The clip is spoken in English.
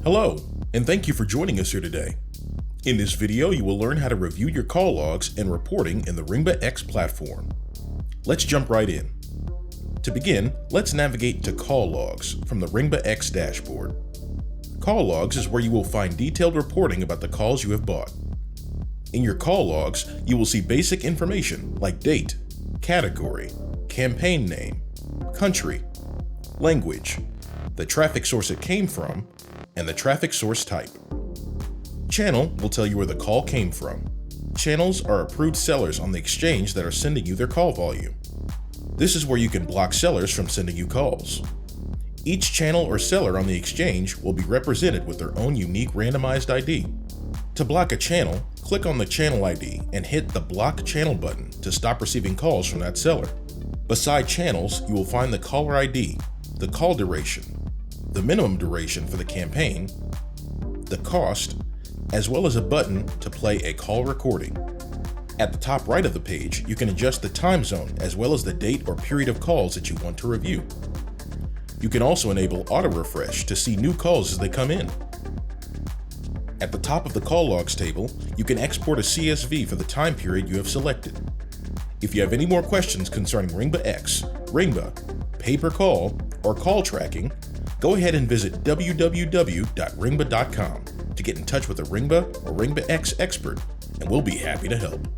Hello, and thank you for joining us here today. In this video, you will learn how to review your call logs and reporting in the RingbaX platform. Let's jump right in. To begin, let's navigate to Call Logs from the RingbaX dashboard. Call Logs is where you will find detailed reporting about the calls you have bought. In your call logs, you will see basic information like date, category, campaign name, country, language, the traffic source it came from, and the traffic source type. Channel will tell you where the call came from. Channels are approved sellers on the exchange that are sending you their call volume. This is where you can block sellers from sending you calls. Each channel or seller on the exchange will be represented with their own unique randomized ID. To block a channel, click on the channel ID and hit the Block Channel button to stop receiving calls from that seller. Beside channels, you will find the caller ID, the call duration, the minimum duration for the campaign, the cost, as well as a button to play a call recording. At the top right of the page, you can adjust the time zone as well as the date or period of calls that you want to review. You can also enable auto refresh to see new calls as they come in. At the top of the call logs table, you can export a CSV for the time period you have selected. If you have any more questions concerning RingbaX, Ringba, pay-per-call, or call tracking, go ahead and visit www.ringba.com to get in touch with a Ringba or RingbaX expert, and we'll be happy to help.